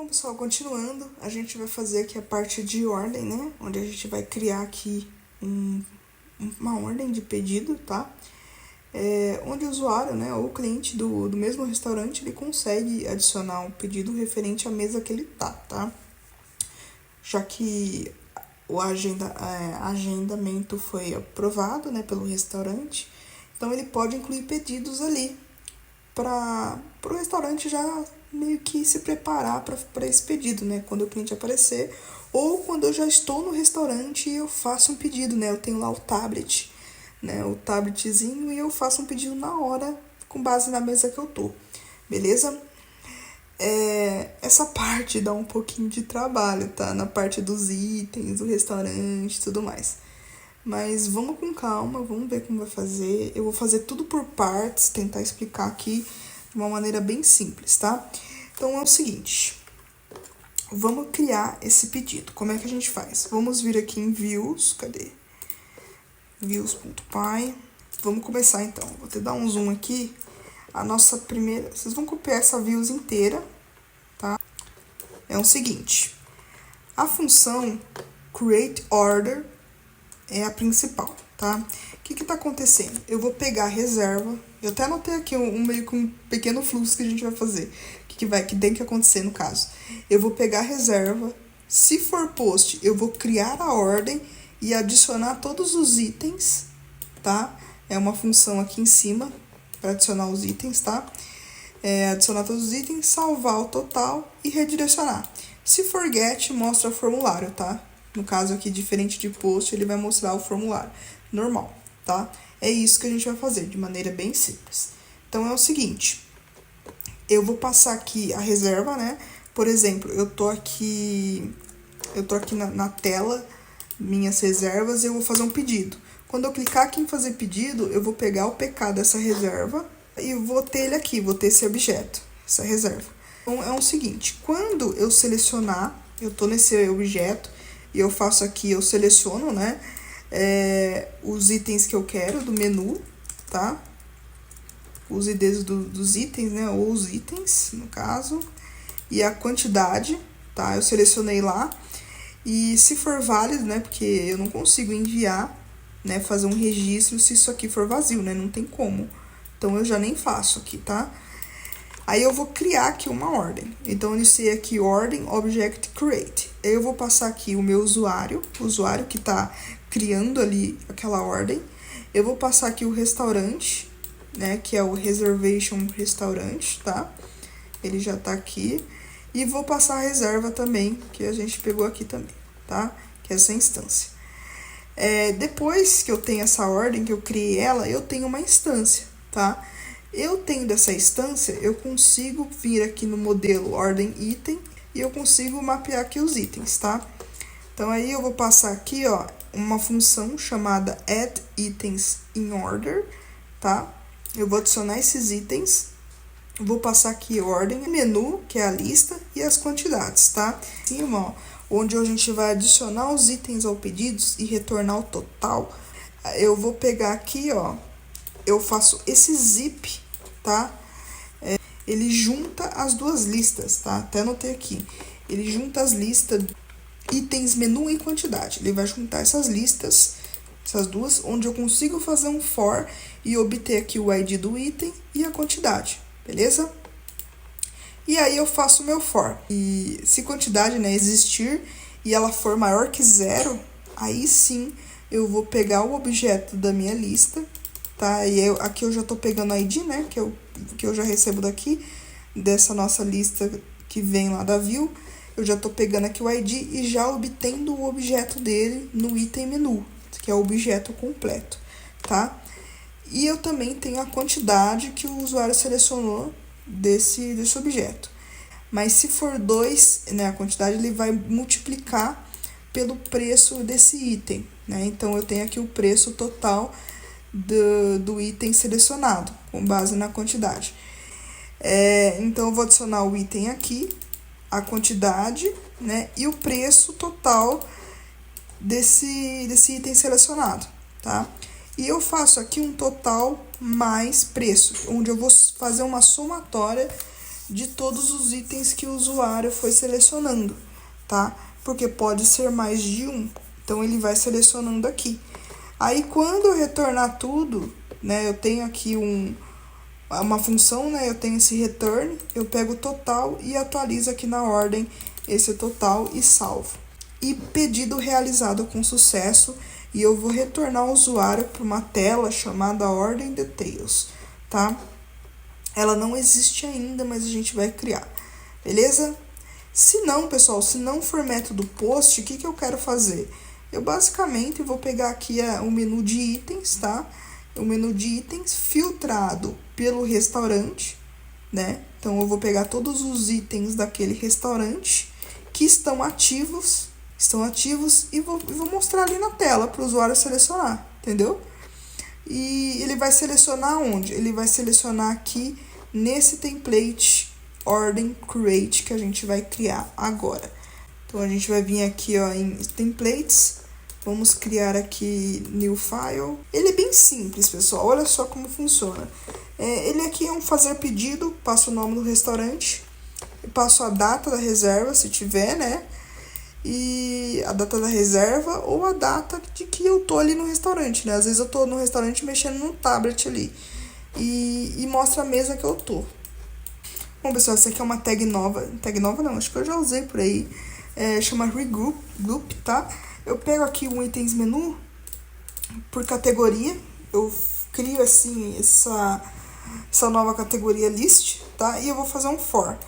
Bom, pessoal, continuando, a gente vai fazer aqui a parte de ordem, né? Onde a gente vai criar aqui uma ordem de pedido, tá? Onde o usuário, né, ou o cliente do mesmo restaurante, ele consegue adicionar um pedido referente à mesa que ele tá? Já que o agendamento foi aprovado, né, pelo restaurante, então ele pode incluir pedidos ali para o restaurante já meio que se preparar para esse pedido, né? Quando o cliente aparecer, ou quando eu já estou no restaurante e eu faço um pedido, né? Eu tenho lá o tablet, né? O tabletzinho e eu faço um pedido na hora, com base na mesa que eu tô, beleza? Essa parte dá um pouquinho de trabalho, tá? Na parte dos itens, do restaurante e tudo mais. Mas vamos com calma, vamos ver como vai fazer. Eu vou fazer tudo por partes, tentar explicar aqui de uma maneira bem simples, tá? Então é o seguinte, vamos criar esse pedido. Como é que a gente faz? Vamos vir aqui em Views, cadê? Views.py. Vamos começar então, vou te dar um zoom aqui. A nossa primeira, vocês vão copiar essa Views inteira, tá? É o seguinte, a função createOrder é a principal, tá? O que tá acontecendo? Eu vou pegar a reserva, eu até anotei aqui meio que um pequeno fluxo que a gente vai fazer, que tem que acontecer no caso. Eu vou pegar a reserva, se for post, eu vou criar a ordem e adicionar todos os itens, tá? É uma função aqui em cima para adicionar os itens, tá? Adicionar todos os itens, salvar o total e redirecionar. Se for get, mostra o formulário, tá? No caso aqui, diferente de post, ele vai mostrar o formulário normal, tá? É isso que a gente vai fazer, de maneira bem simples. Então, é o seguinte, eu vou passar aqui a reserva, né? Por exemplo, eu tô aqui na tela, minhas reservas, e eu vou fazer um pedido. Quando eu clicar aqui em fazer pedido, eu vou pegar o PK dessa reserva e vou ter ele aqui, vou ter esse objeto, essa reserva. Então, é o seguinte, quando eu selecionar, eu tô nesse objeto, e eu faço aqui, eu seleciono, né, os itens que eu quero do menu, tá? Os IDs dos itens, né, ou os itens, no caso, e a quantidade, tá? Eu selecionei lá, e se for válido, né, porque eu não consigo enviar, né, fazer um registro se isso aqui for vazio, né, não tem como. Então, eu já nem faço aqui, tá? Aí eu vou criar aqui uma ordem. Então, eu iniciei aqui ordem object create. Aí eu vou passar aqui o meu usuário que está criando ali aquela ordem. Eu vou passar aqui o restaurante, né, que é o reservation restaurante, tá? Ele já tá aqui. E vou passar a reserva também, que a gente pegou aqui também, tá? Que é essa instância. Depois que eu tenho essa ordem, que eu criei ela, eu tenho uma instância, tá? Eu tendo essa instância, eu consigo vir aqui no modelo ordem item e eu consigo mapear aqui os itens, tá? Então, aí eu vou passar aqui, ó, uma função chamada add items in order, tá? Eu vou adicionar esses itens, vou passar aqui ordem, menu, que é a lista, e as quantidades, tá? Assim, ó, onde a gente vai adicionar os itens ao pedido e retornar o total. Eu vou pegar aqui, ó, eu faço esse zip, tá? Ele junta as duas listas, tá? Até anotei aqui. Ele junta as listas, itens, menu e quantidade. Ele vai juntar essas listas, essas duas, onde eu consigo fazer um for e obter aqui o ID do item e a quantidade, beleza? E aí eu faço o meu for. E se quantidade, né, existir e ela for maior que 0, aí sim eu vou pegar o objeto da minha lista, tá? E aqui eu já tô pegando a ID, né, que eu já recebo daqui, dessa nossa lista que vem lá da view. Eu já tô pegando aqui o ID e já obtendo o objeto dele no item menu, que é o objeto completo, tá? E eu também tenho a quantidade que o usuário selecionou desse objeto. Mas se for 2, né, a quantidade, ele vai multiplicar pelo preço desse item, né? Então, eu tenho aqui o preço total do item selecionado, com base na quantidade. Então, eu vou adicionar o item aqui, a quantidade, né, e o preço total desse item selecionado, tá? E eu faço aqui um total mais preço, onde eu vou fazer uma somatória de todos os itens que o usuário foi selecionando, tá? Porque pode ser mais de um. Então, ele vai selecionando aqui. Aí, quando eu retornar tudo, né? Eu tenho aqui uma função, né? Eu tenho esse return, eu pego o total e atualizo aqui na ordem esse total e salvo. E pedido realizado com sucesso, e eu vou retornar o usuário para uma tela chamada ordem details, tá? Ela não existe ainda, mas a gente vai criar, beleza? Se não, pessoal, se não for método post, o que eu quero fazer? Eu basicamente vou pegar aqui o menu de itens, tá? O menu de itens filtrado pelo restaurante, né? Então, eu vou pegar todos os itens daquele restaurante que estão ativos e vou mostrar ali na tela para o usuário selecionar, entendeu? E ele vai selecionar onde? Ele vai selecionar aqui nesse template ordem create que a gente vai criar agora. Então, a gente vai vir aqui ó, em templates, vamos criar aqui new file. Ele é bem simples, pessoal, olha só como funciona. Ele aqui é um fazer pedido, passo o nome do restaurante, passo a data da reserva, se tiver, né? E a data da reserva ou a data de que eu tô ali no restaurante, né? Às vezes eu tô no restaurante mexendo no tablet ali e mostra a mesa que eu tô. Bom, pessoal, essa aqui é uma tag nova. Tag nova não, acho que eu já usei por aí. Chama regroup, tá? Eu pego aqui um itens menu por categoria. Eu crio assim essa nova categoria list, tá? E eu vou fazer um for.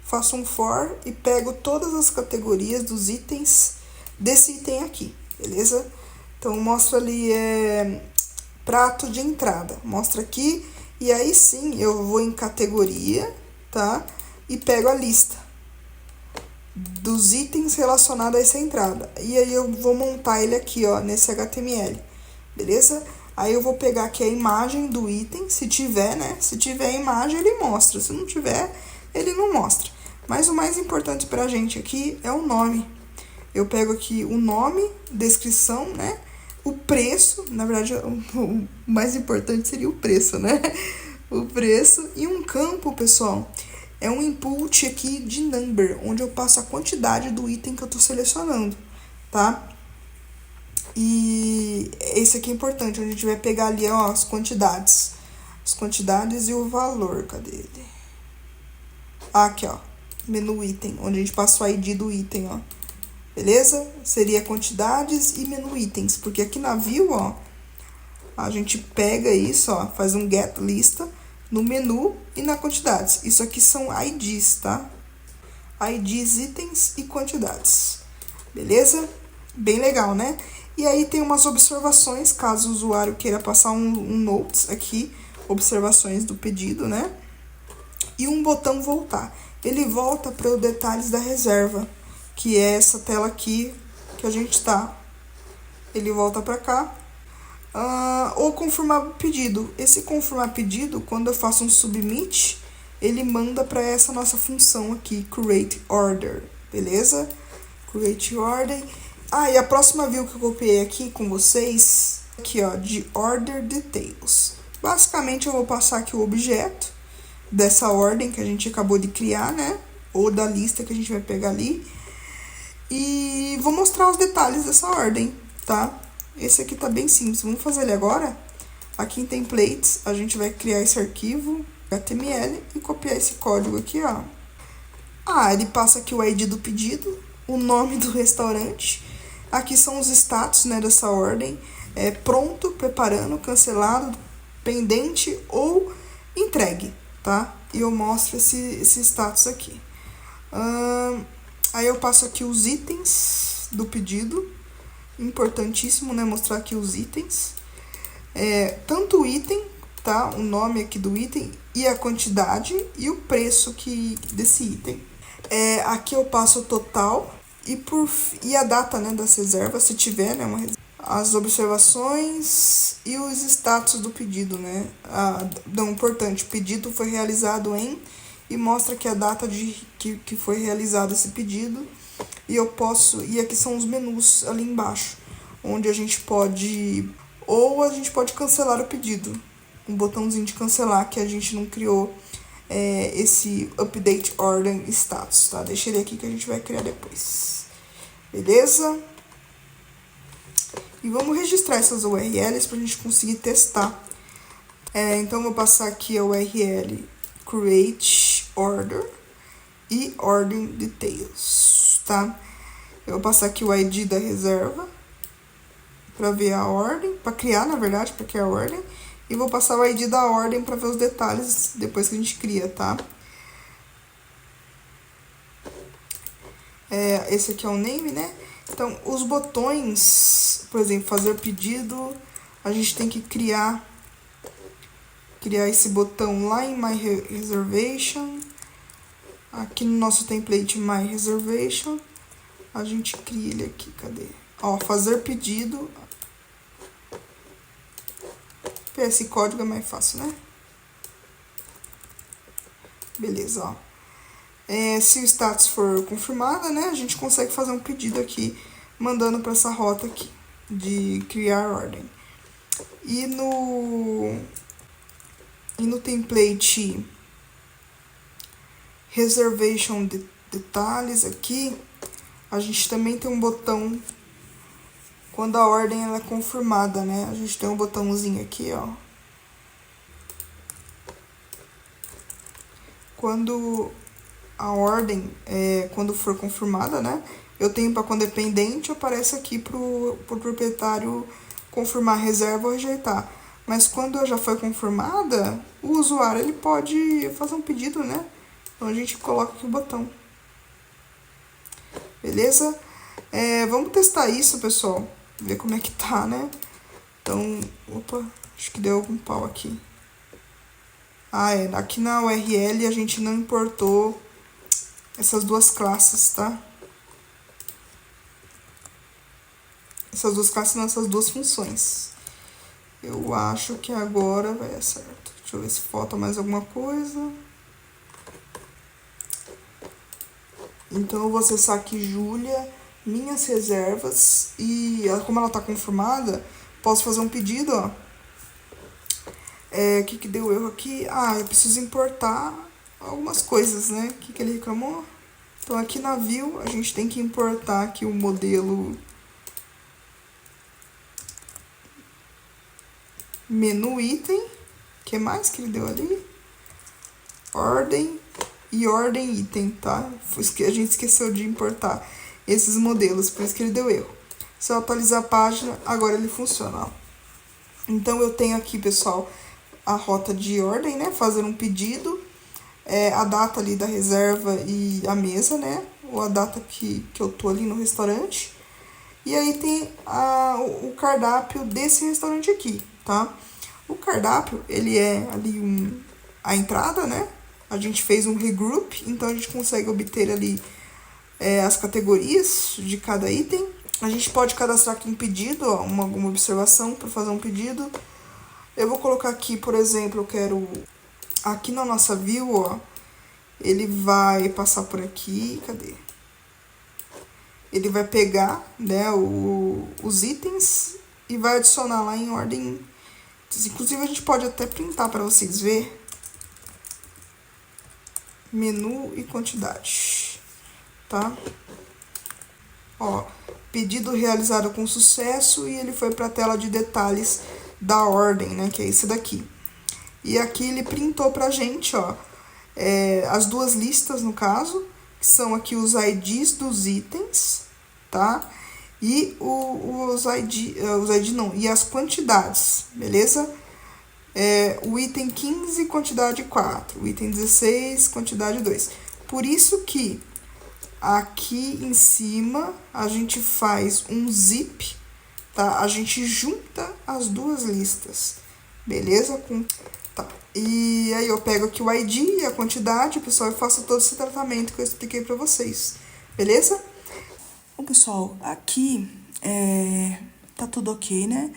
Faço um for e pego todas as categorias dos itens desse item aqui, beleza? Então, mostra ali prato de entrada. Mostra aqui e aí sim eu vou em categoria, tá? E pego a lista dos itens relacionados a essa entrada. E aí eu vou montar ele aqui, ó, nesse HTML, beleza? Aí eu vou pegar aqui a imagem do item, se tiver, né? Se tiver a imagem, ele mostra. Se não tiver, ele não mostra. Mas o mais importante pra gente aqui é o nome. Eu pego aqui o nome, descrição, né? O preço, na verdade, o mais importante seria o preço, né? O preço e um campo, pessoal. É um input aqui de number, onde eu passo a quantidade do item que eu tô selecionando, tá? E esse aqui é importante, onde a gente vai pegar ali, ó, as quantidades. As quantidades e o valor, cadê ele? Aqui, ó, menu item, onde a gente passa o ID do item, ó. Beleza? Seria quantidades e menu itens, porque aqui na view, ó, a gente pega isso, ó, faz um get lista no menu e na quantidades. Isso aqui são IDs, tá? IDs, itens e quantidades. Beleza? Bem legal, né? E aí tem umas observações, caso o usuário queira passar um notes aqui, observações do pedido, né? E um botão voltar. Ele volta para os detalhes da reserva, que é essa tela aqui que a gente tá. Ele volta para cá. Ou confirmar o pedido. Esse confirmar pedido, quando eu faço um submit, ele manda para essa nossa função aqui, create order, beleza? Create order. E a próxima view que eu copiei aqui com vocês, aqui ó, de order details. Basicamente eu vou passar aqui o objeto dessa ordem que a gente acabou de criar, né? Ou da lista que a gente vai pegar ali. E vou mostrar os detalhes dessa ordem, tá? Esse aqui tá bem simples. Vamos fazer ele agora. Aqui em templates, a gente vai criar esse arquivo HTML e copiar esse código aqui, ó. Ele passa aqui o ID do pedido, o nome do restaurante. Aqui são os status, né, dessa ordem. Pronto, preparando, cancelado, pendente ou entregue, tá? E eu mostro esse status aqui. Aí eu passo aqui os itens do pedido. Importantíssimo, né? Mostrar aqui os itens. Tanto o item, tá? O nome aqui do item e a quantidade e o preço desse item. Aqui eu passo o total e a data, né, das reservas, se tiver, né, uma reserva. As observações e os status do pedido, né? Não, importante, o pedido foi realizado em... E mostra aqui a data que foi realizado esse pedido. E aqui são os menus ali embaixo, onde a gente pode... Ou a gente pode cancelar o pedido. Um botãozinho de cancelar que a gente não criou esse update ordem status, tá? Deixa ele aqui que a gente vai criar depois. Beleza? E vamos registrar essas URLs pra gente conseguir testar. Então, eu vou passar aqui a URL create order e ordem details, tá? Eu vou passar aqui o ID da reserva para ver a ordem, para criar, na verdade, para criar a ordem. E vou passar o ID da ordem para ver os detalhes depois que a gente cria, tá? Esse aqui é o name, né? Então, os botões, por exemplo, fazer pedido, a gente tem que criar esse botão lá em My Reservation. Aqui no nosso template My Reservation, a gente cria ele aqui, cadê? Ó, fazer pedido. Esse código é mais fácil, né? Beleza, ó. Se o status for confirmada, né, a gente consegue fazer um pedido aqui, mandando para essa rota aqui, de criar ordem. E no template Reservation Detalhes aqui, a gente também tem um botão quando a ordem ela é confirmada, né? A gente tem um botãozinho aqui, ó. Quando a ordem, quando for confirmada, né? Eu tenho para condependente, aparece aqui pro proprietário confirmar a reserva ou rejeitar. Mas quando já foi confirmada, o usuário ele pode fazer um pedido, né? Então a gente coloca aqui o botão. Beleza? Vamos testar isso, pessoal. Ver como é que tá, né? Então, opa, acho que deu algum pau aqui. Aqui na URL a gente não importou essas duas classes, tá? Essas duas classes não, essas duas funções. Eu acho que agora vai dar certo. Deixa eu ver se falta mais alguma coisa. Então, eu vou acessar aqui Júlia, minhas reservas, e como ela tá confirmada, posso fazer um pedido, ó. O que deu erro aqui? Eu preciso importar algumas coisas, né? O que ele reclamou? Então, aqui na view, a gente tem que importar aqui o modelo menu item. O que mais que ele deu ali? Ordem e ordem item, tá? A gente esqueceu de importar esses modelos, por isso que ele deu erro. Se eu atualizar a página, agora ele funciona, ó. Então, eu tenho aqui, pessoal, a rota de ordem, né? Fazer um pedido, a data ali da reserva e a mesa, né? Ou a data que eu tô ali no restaurante. E aí tem o cardápio desse restaurante aqui, tá? O cardápio, ele é ali a entrada, né? A gente fez um regroup, então a gente consegue obter ali as categorias de cada item. A gente pode cadastrar aqui um pedido, ó, alguma observação para fazer um pedido. Eu vou colocar aqui, por exemplo, eu quero... Aqui na nossa view, ó, ele vai passar por aqui, cadê? Ele vai pegar, né, os itens e vai adicionar lá em ordem. Inclusive, a gente pode até printar para vocês verem. Menu e quantidade, tá? Ó, pedido realizado com sucesso e ele foi para a tela de detalhes da ordem, né, que é esse daqui. E aqui ele printou pra gente, ó, as duas listas, no caso, que são aqui os IDs dos itens, tá? E e as quantidades, beleza? O item 15, quantidade 4. O item 16, quantidade 2. Por isso que aqui em cima a gente faz um zip, tá? A gente junta as duas listas, beleza? Tá. E aí eu pego aqui o ID e a quantidade, pessoal, e faço todo esse tratamento que eu expliquei pra vocês, beleza? Bom, pessoal, aqui tá tudo ok, né?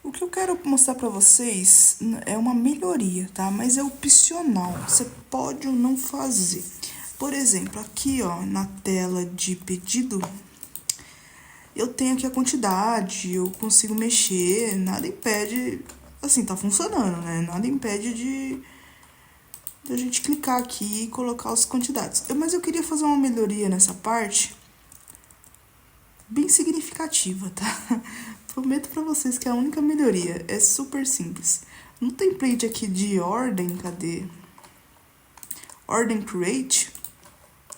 O que eu quero mostrar pra vocês é uma melhoria, tá? Mas é opcional, você pode ou não fazer. Por exemplo, aqui, ó, na tela de pedido, eu tenho aqui a quantidade, eu consigo mexer, nada impede, assim, tá funcionando, né? Nada impede da gente clicar aqui e colocar as quantidades. Mas eu queria fazer uma melhoria nessa parte bem significativa, tá? Prometo pra vocês que é a única melhoria, é super simples. No template aqui de ordem, cadê? Ordem Create,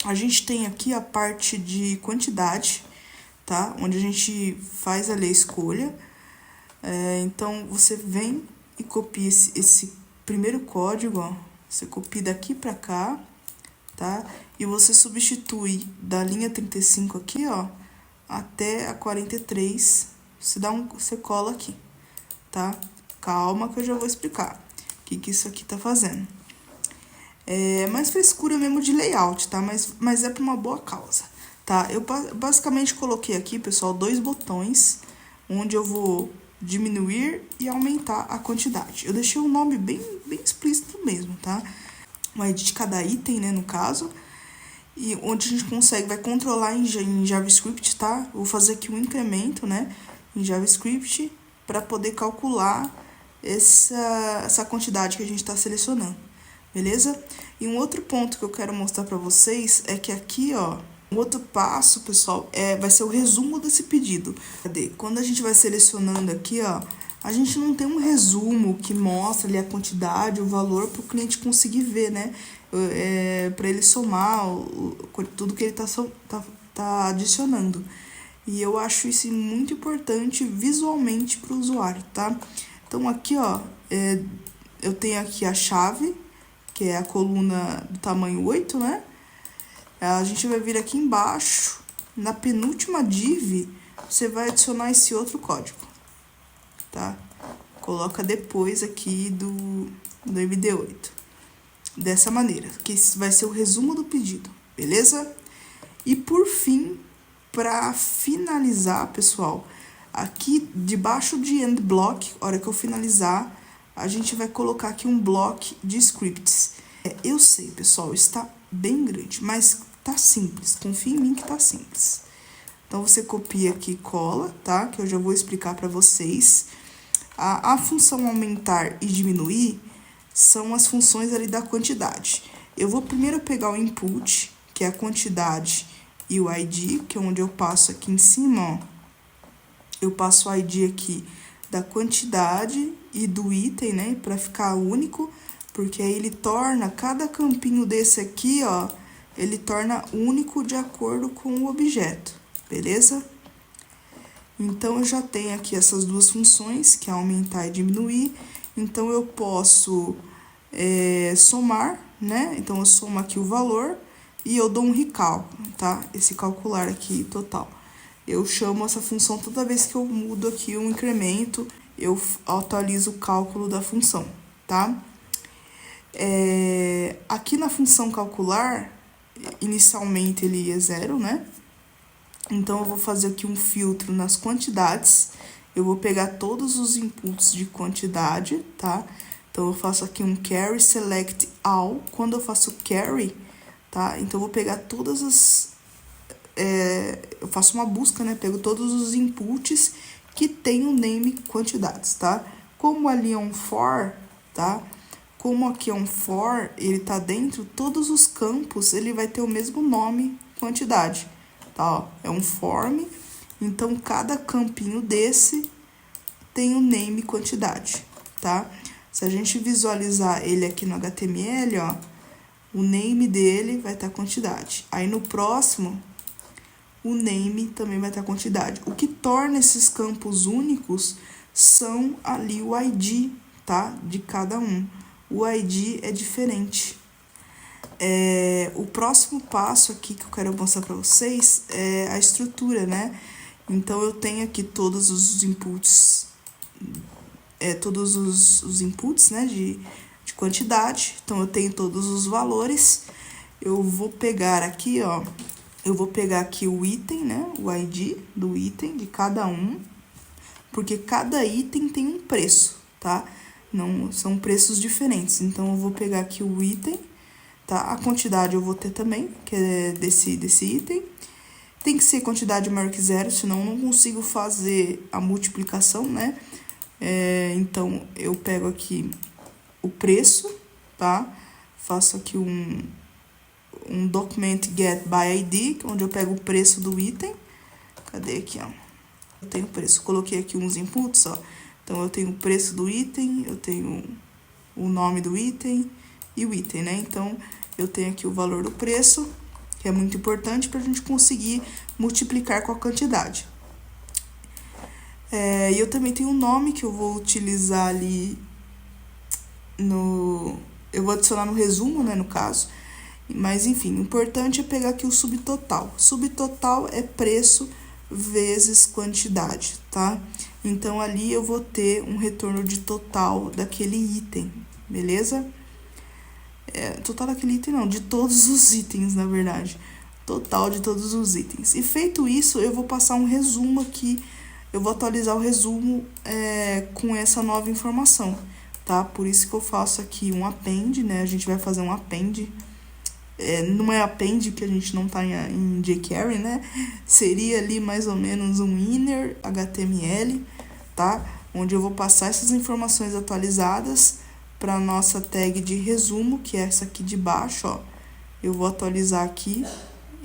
a gente tem aqui a parte de quantidade, tá? Onde a gente faz ali a escolha. Então, você vem e copia esse primeiro código, ó. Você copia daqui pra cá, tá? E você substitui da linha 35 aqui, ó, até a 43. Você cola aqui, tá? Calma que eu já vou explicar o que isso aqui tá fazendo. É mais frescura mesmo de layout, tá? Mas é por uma boa causa, tá? Eu basicamente coloquei aqui, pessoal, 2 botões, onde eu vou diminuir e aumentar a quantidade. Eu deixei um nome bem explícito mesmo, tá? O ID de cada item, né, no caso. E onde a gente consegue, vai controlar em JavaScript, tá? Vou fazer aqui um incremento, né, em JavaScript, para poder calcular essa quantidade que a gente está selecionando, beleza? E um outro ponto que eu quero mostrar para vocês é que aqui, ó, um outro passo, pessoal, vai ser o resumo desse pedido. Cadê? Quando a gente vai selecionando aqui, ó, a gente não tem um resumo que mostra ali a quantidade, o valor, para o cliente conseguir ver, né? Para ele somar tudo que ele tá adicionando. E eu acho isso muito importante visualmente para o usuário, tá? Então, aqui, ó, eu tenho aqui a chave, que é a coluna do tamanho 8, né? A gente vai vir aqui embaixo, na penúltima div, você vai adicionar esse outro código, tá? Coloca depois aqui do MD8. Dessa maneira, que esse vai ser o resumo do pedido, beleza? E por fim, para finalizar, pessoal, aqui debaixo de end block, hora que eu finalizar, a gente vai colocar aqui um bloco de scripts. Eu sei, pessoal, está bem grande, mas tá simples. Confia em mim que tá simples. Então, você copia aqui e cola, tá? Que eu já vou explicar para vocês. A função aumentar e diminuir são as funções ali da quantidade. Eu vou primeiro pegar o input, que é a quantidade, e o ID, que é onde eu passo aqui em cima, ó. Eu passo o ID aqui da quantidade e do item, né, para ficar único, porque aí ele torna cada campinho desse aqui, ó, ele torna único de acordo com o objeto, beleza? Então, eu já tenho aqui essas duas funções, que é aumentar e diminuir. Então, eu posso somar, né? Então, eu somo aqui o valor e eu dou um recalculo, tá? Esse calcular aqui total. Eu chamo essa função toda vez que eu mudo aqui um incremento, eu atualizo o cálculo da função, tá? Aqui na função calcular, inicialmente ele é 0, né? Então, eu vou fazer aqui um filtro nas quantidades. Eu vou pegar todos os inputs de quantidade, tá? Então, eu faço aqui um carry select all. Quando eu faço carry, tá? Então, eu vou pegar todas as... eu faço uma busca, né? Pego todos os inputs que tem o name quantidades, tá? Como ali é um for, tá? Como aqui é um for, ele tá dentro, todos os campos, ele vai ter o mesmo nome quantidade, tá? Ó, é um form, então cada campinho desse tem o name quantidade, tá? Se a gente visualizar ele aqui no HTML, ó, o name dele vai estar quantidade. Aí no próximo, o name também vai estar quantidade. O que torna esses campos únicos são ali o ID, tá? De cada um. O ID é diferente. O próximo passo aqui que eu quero mostrar para vocês é a estrutura, né? Então, eu tenho aqui todos os inputs, os inputs, né, de quantidade. Então, eu tenho todos os valores. Eu vou pegar aqui, ó, eu vou pegar aqui o item, né, o ID do item de cada um, porque cada item tem um preço, tá? Não, são preços diferentes. Então, eu vou pegar aqui o item, tá? A quantidade eu vou ter também, que é desse item. Tem que ser quantidade maior que 0, senão eu não consigo fazer a multiplicação, né? Então, eu pego aqui o preço, tá? faço aqui um document get by ID, onde eu pego o preço do item. Cadê aqui, ó? Eu tenho o preço. Coloquei aqui uns inputs, ó. Então, eu tenho o preço do item, eu tenho o nome do item e o item, né? Então, eu tenho aqui o valor do preço, que é muito importante para a gente conseguir multiplicar com a quantidade. E eu também tenho um nome que eu vou utilizar ali eu vou adicionar no resumo, né, no caso. Mas, enfim, o importante é pegar aqui o subtotal. Subtotal é preço vezes quantidade, tá? Então, ali eu vou ter um retorno de total daquele item, beleza? Total daquele item não, de todos os itens, na verdade. Total de todos os itens. E feito isso, eu vou passar um resumo aqui. Eu vou atualizar o resumo com essa nova informação, tá? Por isso que eu faço aqui um append, né? A gente vai fazer um append. Não é append, porque a gente não tá em jQuery, né? Seria ali mais ou menos um inner HTML, tá? Onde eu vou passar essas informações atualizadas para nossa tag de resumo, que é essa aqui de baixo, ó. Eu vou atualizar aqui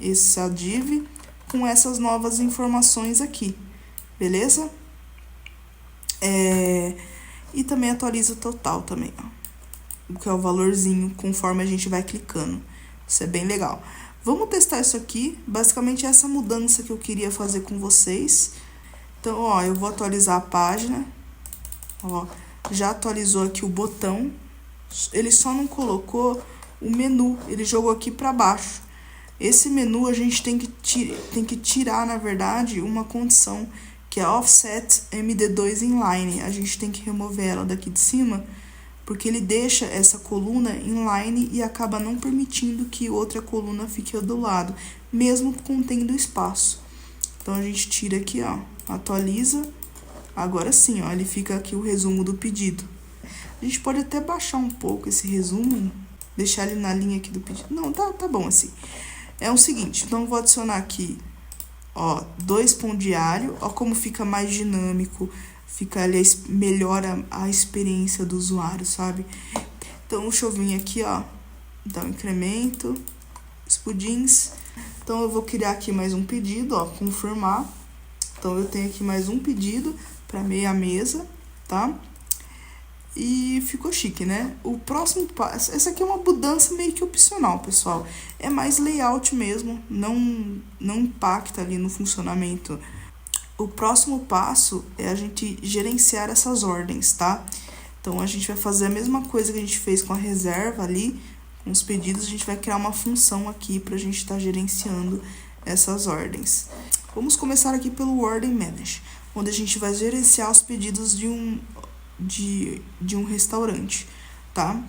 essa div com essas novas informações aqui, beleza? E também atualiza o total também, ó. Que é o valorzinho conforme a gente vai clicando. Isso é bem legal. Vamos testar isso aqui. Basicamente, essa mudança que eu queria fazer com vocês. Então, ó, eu vou atualizar a página. Ó, já atualizou aqui o botão. Ele só não colocou o menu. Ele jogou aqui para baixo. Esse menu a gente tem que tirar, na verdade, uma condição, que é offset MD2 inline. A gente tem que remover ela daqui de cima, porque ele deixa essa coluna inline e acaba não permitindo que outra coluna fique do lado, mesmo contendo espaço. Então, a gente tira aqui, ó, atualiza. Agora sim, ó, ele fica aqui o resumo do pedido. A gente pode até baixar um pouco esse resumo, deixar ele na linha aqui do pedido. Não, tá bom assim. É o seguinte, então eu vou adicionar aqui, ó, 2 pão de alho, ó como fica mais dinâmico, fica ali, melhora a experiência do usuário, sabe? Então, deixa eu vir aqui, ó, dar um incremento, os pudins. Então, eu vou criar aqui mais um pedido, ó, confirmar. Então, eu tenho aqui mais um pedido para meia mesa, tá? E ficou chique, né? O próximo passo... Essa aqui é uma mudança meio que opcional, pessoal. É mais layout mesmo, não impacta ali no funcionamento. O próximo passo é a gente gerenciar essas ordens, tá? Então, a gente vai fazer a mesma coisa que a gente fez com a reserva ali, com os pedidos. A gente vai criar uma função aqui pra gente estar gerenciando essas ordens. Vamos começar aqui pelo Order Manage, onde a gente vai gerenciar os pedidos de um restaurante, tá?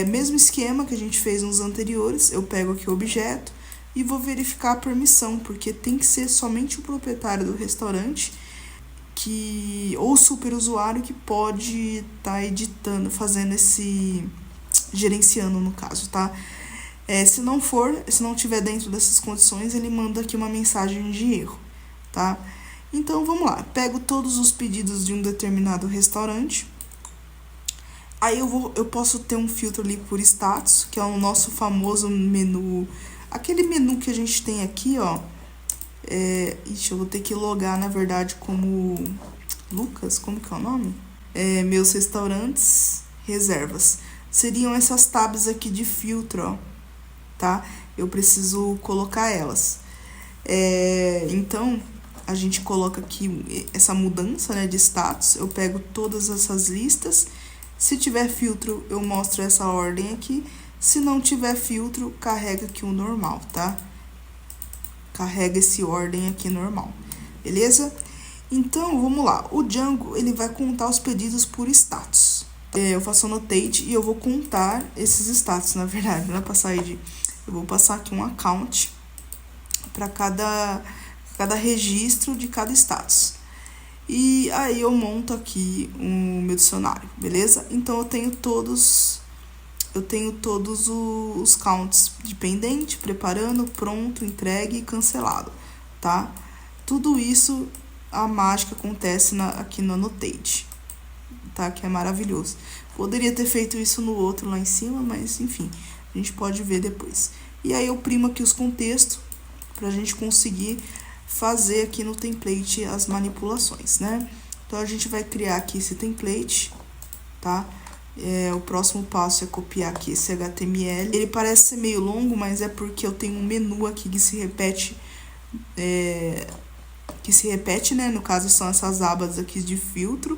Mesmo esquema que a gente fez nos anteriores, eu pego aqui o objeto e vou verificar a permissão, porque tem que ser somente o proprietário do restaurante ou superusuário que pode estar editando, fazendo gerenciando no caso, tá? Se não tiver dentro dessas condições, ele manda aqui uma mensagem de erro, tá? Então, vamos lá. Pego todos os pedidos de um determinado restaurante. Aí, eu posso ter um filtro ali por status, que é o nosso famoso menu. Aquele menu que a gente tem aqui, ó. Eu vou ter que logar, na verdade, como Lucas, como que é o nome? Meus restaurantes, reservas. Seriam essas tabs aqui de filtro, ó. Tá? Eu preciso colocar elas. Então... a gente coloca aqui essa mudança, né, de status. Eu pego todas essas listas. Se tiver filtro, eu mostro essa ordem aqui. Se não tiver filtro, carrega aqui o normal, tá? Carrega esse ordem aqui normal, beleza? Então, vamos lá. O Django, ele vai contar os pedidos por status. Eu faço annotate e eu vou contar esses status, na verdade, não é passar ID. Eu vou passar aqui um account para cada registro de cada status. E aí eu monto aqui o meu dicionário, beleza? Então eu tenho todos os counts de pendente, preparando, pronto, entregue e cancelado, tá? Tudo isso, a mágica acontece aqui no Annotate, tá? Que é maravilhoso. Poderia ter feito isso no outro lá em cima, mas enfim, a gente pode ver depois. E aí eu primo aqui os contextos pra gente conseguir fazer aqui no template as manipulações, né? Então a gente vai criar aqui esse template, tá? O próximo passo é copiar aqui esse HTML. Ele parece ser meio longo, mas é porque eu tenho um menu aqui que se repete, né? No caso, são essas abas aqui de filtro,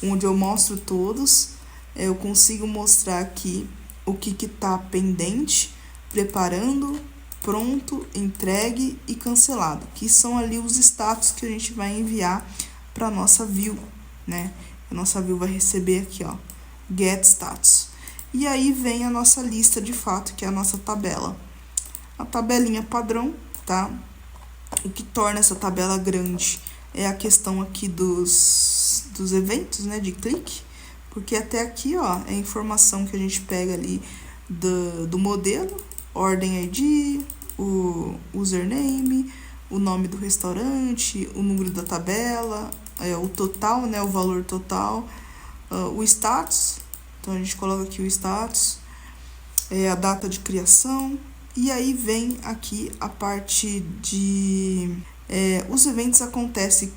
onde eu mostro todos. Eu consigo mostrar aqui o que tá pendente, preparando, pronto, entregue e cancelado, que são ali os status que a gente vai enviar para nossa view, né? A nossa view vai receber aqui, ó, get status. E aí vem a nossa lista de fato, que é a nossa tabela. A tabelinha padrão, tá? O que torna essa tabela grande é a questão aqui dos eventos, né, de clique, porque até aqui, ó, é a informação que a gente pega ali do modelo, ordem ID, o username, o nome do restaurante, o número da tabela, o total, né, o valor total, o status, então a gente coloca aqui o status, a data de criação, e aí vem aqui a parte de... os eventos acontecem,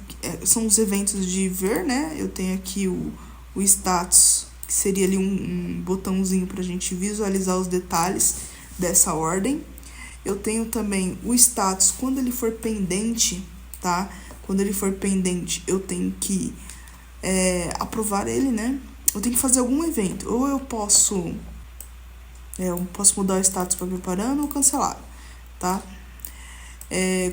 são os eventos de ver, né, eu tenho aqui o status, que seria ali um botãozinho para a gente visualizar os detalhes dessa ordem. Eu tenho também o status quando ele for pendente, tá? Quando ele for pendente, eu tenho que aprovar ele, né? Eu tenho que fazer algum evento. Ou eu posso mudar o status para preparando ou cancelado, tá?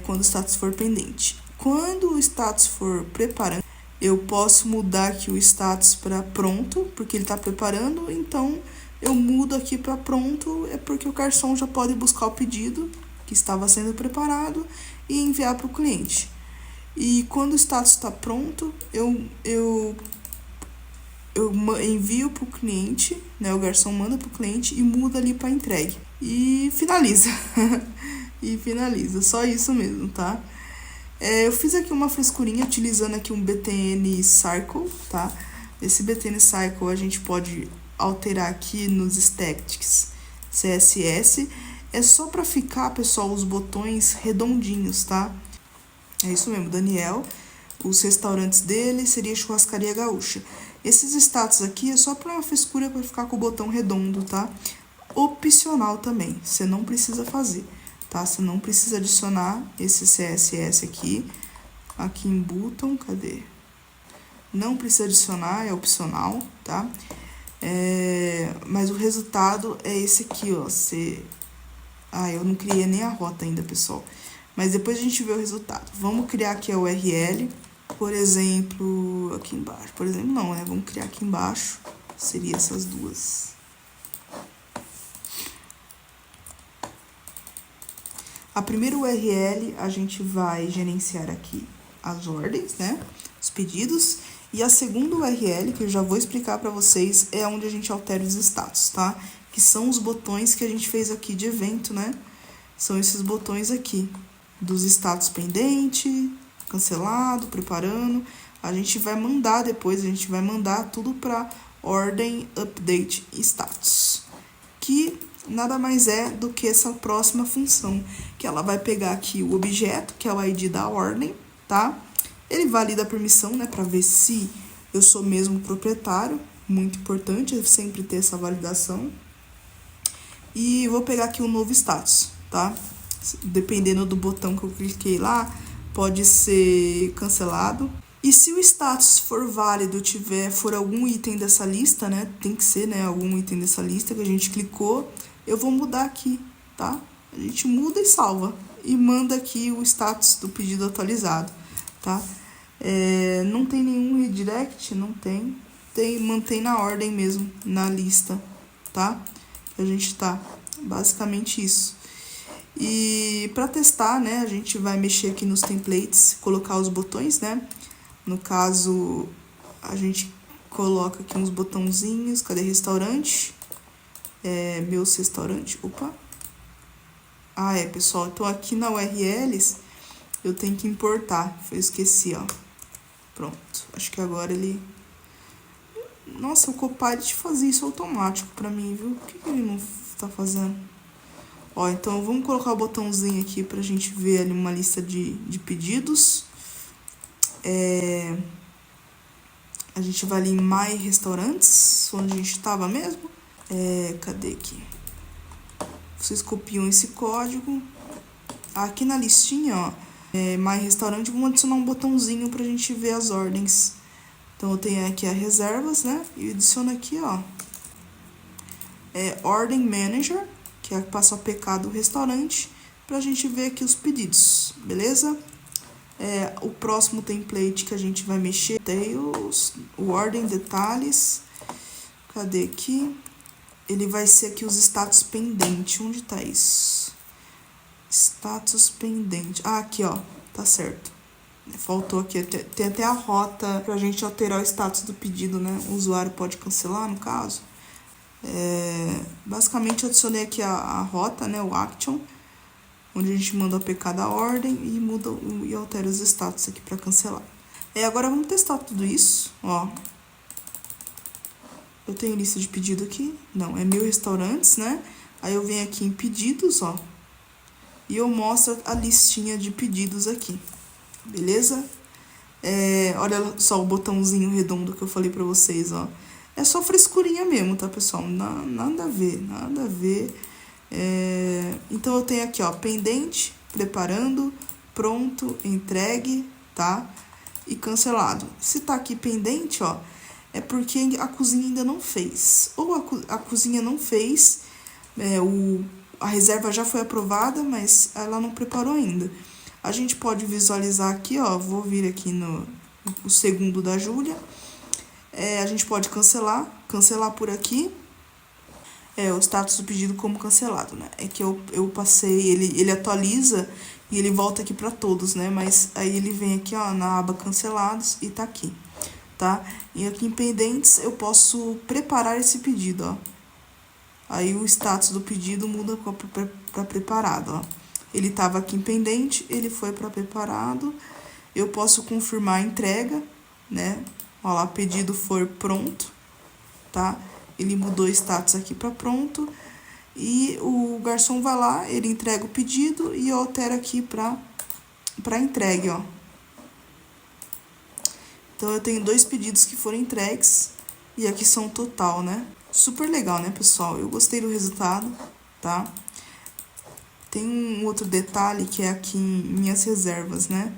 Quando o status for pendente. Quando o status for preparando, eu posso mudar aqui o status para pronto, porque ele está preparando, então eu mudo aqui para pronto, é porque o garçom já pode buscar o pedido que estava sendo preparado e enviar para o cliente. E quando o status está pronto, eu envio para o cliente, né? O garçom manda para o cliente e muda ali para entregue. E finaliza. E finaliza, só isso mesmo, tá? Eu fiz aqui uma frescurinha utilizando aqui um BTN Circle, tá? Esse BTN Circle a gente pode alterar aqui nos statics CSS. É só para ficar, pessoal, os botões redondinhos, tá? É isso mesmo, Daniel. Os restaurantes dele seria Churrascaria Gaúcha. Esses status aqui é só para uma frescura, para ficar com o botão redondo, tá? Opcional também, você não precisa fazer, tá? Você não precisa adicionar esse CSS aqui em button, cadê? Não precisa adicionar, é opcional, tá? Mas o resultado é esse aqui, ó. Eu não criei nem a rota ainda, pessoal. Mas depois a gente vê o resultado. Vamos criar aqui a URL, por exemplo, aqui embaixo. Por exemplo, não, né? Vamos criar aqui embaixo. Seria essas duas. A primeira URL, a gente vai gerenciar aqui as ordens, né? Os pedidos. E a segunda URL, que eu já vou explicar para vocês, é onde a gente altera os status, tá? Que são os botões que a gente fez aqui de evento, né? São esses botões aqui, dos status pendente, cancelado, preparando. A gente vai mandar depois, a gente vai mandar tudo para ordem update status, que nada mais é do que essa próxima função, que ela vai pegar aqui o objeto, que é o ID da ordem, tá? Ele valida a permissão, né, para ver se eu sou mesmo proprietário, muito importante sempre ter essa validação. E vou pegar aqui um novo status, tá? Dependendo do botão que eu cliquei lá, pode ser cancelado. E se o status for válido, for algum item dessa lista, né? Tem que ser, né? Algum item dessa lista que a gente clicou, eu vou mudar aqui, tá? A gente muda e salva. E manda aqui o status do pedido atualizado, tá? Não tem nenhum redirect, não tem. Mantém na ordem mesmo, na lista, tá? A gente tá, basicamente isso. E para testar, né, a gente vai mexer aqui nos templates, colocar os botões, né? No caso, a gente coloca aqui uns botãozinhos, cadê restaurante? Meus restaurantes, opa. Pessoal, então aqui na URLs eu tenho que importar, eu esqueci, ó. Pronto, acho que agora ele... Nossa, o Copilot fazia isso automático pra mim, viu? Por que ele não tá fazendo? Ó, então vamos colocar o botãozinho aqui pra gente ver ali uma lista de pedidos. A gente vai ali em My Restaurantes, onde a gente tava mesmo. Cadê aqui? Vocês copiam esse código. Aqui na listinha, ó, My Restaurante, vamos adicionar um botãozinho pra gente ver as ordens. Então, eu tenho aqui as reservas, né? E adiciono aqui, ó, Ordem Manager, que é passa o APK do restaurante, pra gente ver aqui os pedidos, beleza? O próximo template que a gente vai mexer, Details, o Ordem Detalhes. Cadê aqui? Ele vai ser aqui os status pendente. Onde tá isso? Status pendente. Ah, aqui, ó. Tá certo. Faltou aqui. Tem até a rota pra gente alterar o status do pedido, né? O usuário pode cancelar, no caso. Basicamente, eu adicionei aqui a rota, né? O action, onde a gente manda o APK da ordem e muda e altera os status aqui pra cancelar. Agora vamos testar tudo isso, ó. Eu tenho lista de pedido aqui. Não, é 1000 restaurantes, né? Aí eu venho aqui em pedidos, ó. E eu mostro a listinha de pedidos aqui. Beleza? Olha só o botãozinho redondo que eu falei pra vocês, ó. É só frescurinha mesmo, tá, pessoal? Nada a ver, nada a ver. Então, eu tenho aqui, ó, pendente, preparando, pronto, entregue, tá? E cancelado. Se tá aqui pendente, ó, é porque a cozinha ainda não fez. Ou a cozinha não fez, a reserva já foi aprovada, mas ela não preparou ainda. A gente pode visualizar aqui, ó, vou vir aqui no segundo da Júlia. A gente pode cancelar por aqui. O status do pedido como cancelado, né? É que eu passei, ele atualiza e ele volta aqui para todos, né? Mas aí ele vem aqui, ó, na aba cancelados e tá aqui, tá? E aqui em pendentes eu posso preparar esse pedido, ó. Aí o status do pedido muda para preparado, ó. Ele tava aqui em pendente, ele foi para preparado. Eu posso confirmar a entrega, né? Ó lá, pedido for pronto, tá? Ele mudou o status aqui para pronto. E o garçom vai lá, ele entrega o pedido e eu altero aqui para entregue, ó. Então, eu tenho 2 pedidos que foram entregues e aqui são o total, né? Super legal, né, pessoal? Eu gostei do resultado, tá? Tem um outro detalhe que é aqui em minhas reservas, né?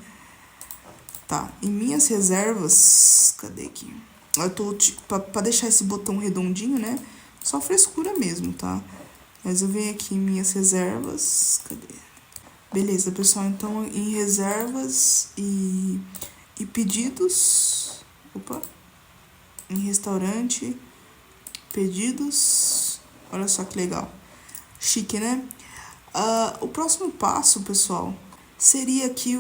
Tá, em minhas reservas... Cadê aqui? Eu tô, pra deixar esse botão redondinho, né? Só frescura mesmo, tá? Mas eu venho aqui em minhas reservas... Cadê? Beleza, pessoal. Então, em reservas e pedidos... Opa! Em restaurante, pedidos... Olha só que legal. Chique, né? O próximo passo, pessoal, seria aqui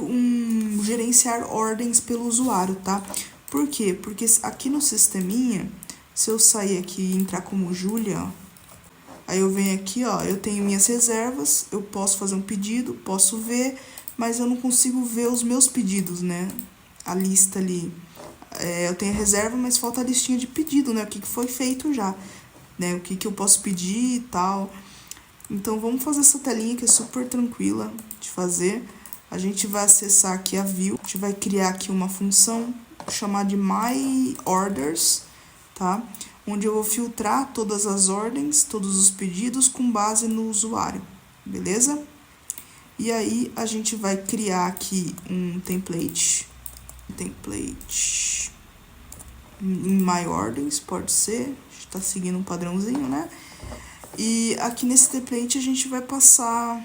gerenciar ordens pelo usuário, tá? Por quê? Porque aqui no sisteminha, se eu sair aqui e entrar como Júlia, ó, aí eu venho aqui, ó, eu tenho minhas reservas, eu posso fazer um pedido, posso ver, mas eu não consigo ver os meus pedidos, né? A lista ali. Eu tenho a reserva, mas falta a listinha de pedido, né? O que foi feito já, né? O que eu posso pedir e tal. Então, vamos fazer essa telinha que é super tranquila de fazer. A gente vai acessar aqui a View. A gente vai criar aqui uma função chamada de My Orders, tá? Onde eu vou filtrar todas as ordens, todos os pedidos com base no usuário, beleza? E aí, a gente vai criar aqui um template. Em My Orders, pode ser. A gente tá seguindo um padrãozinho, né? E aqui nesse template a gente vai passar...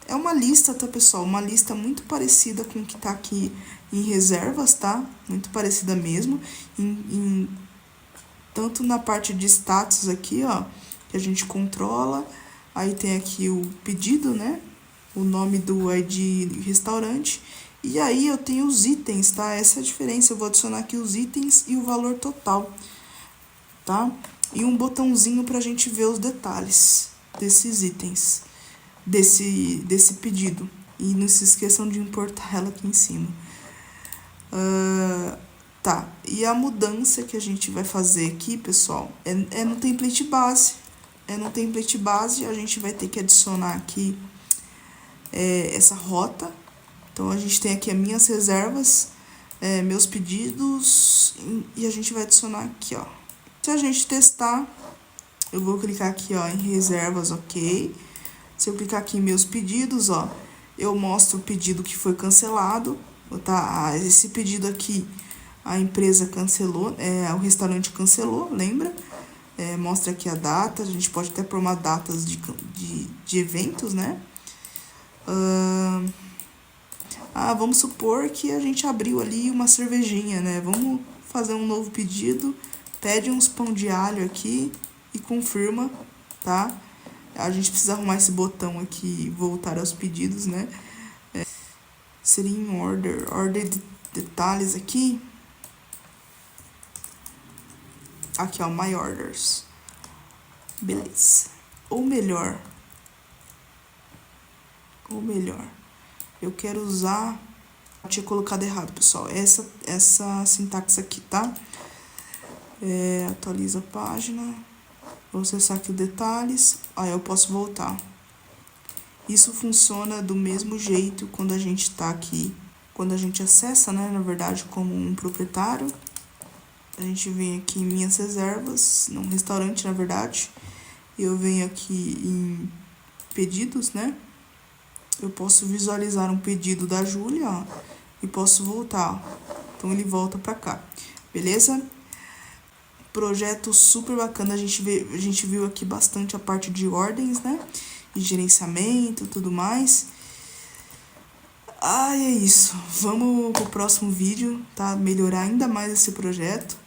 É uma lista, tá, pessoal? Uma lista muito parecida com o que tá aqui em reservas, tá? Muito parecida mesmo. Tanto na parte de status aqui, ó, que a gente controla. Aí tem aqui o pedido, né? O nome do ID restaurante. E aí eu tenho os itens, tá? Essa é a diferença. Eu vou adicionar aqui os itens e o valor total, tá? E um botãozinho pra gente ver os detalhes desses itens, desse pedido. E não se esqueçam de importar ela aqui em cima. Tá, e a mudança que a gente vai fazer aqui, pessoal, é no template base. É no template base, a gente vai ter que adicionar aqui essa rota. Então, a gente tem aqui as minhas reservas, meus pedidos, e a gente vai adicionar aqui, ó. Se a gente testar, eu vou clicar aqui, ó, em reservas, ok. Se eu clicar aqui em meus pedidos, ó, eu mostro o pedido que foi cancelado, tá? Esse pedido aqui, a empresa cancelou, o restaurante cancelou, lembra? Mostra aqui a data, a gente pode até pôr uma datas de eventos, né? Vamos supor que a gente abriu ali uma cervejinha, né? Vamos fazer um novo pedido, pede uns pão de alho aqui e confirma, tá? A gente precisa arrumar esse botão aqui, voltar aos pedidos, né? Seria em order de detalhes aqui. Aqui, ó, my orders. Beleza. Ou melhor, eu quero usar... Eu tinha colocado errado, pessoal. Essa sintaxe aqui, tá? Atualiza a página. Vou acessar aqui os detalhes. Aí eu posso voltar. Isso funciona do mesmo jeito quando a gente tá aqui. Quando a gente acessa, né, na verdade, como um proprietário. A gente vem aqui em minhas reservas, num restaurante, na verdade. Eu venho aqui em pedidos, né? Eu posso visualizar um pedido da Júlia, ó, e posso voltar, ó. Então, ele volta pra cá, beleza? Projeto super bacana, a gente viu aqui bastante a parte de ordens, né? E gerenciamento, tudo mais. É isso. Vamos pro próximo vídeo, tá? Melhorar ainda mais esse projeto.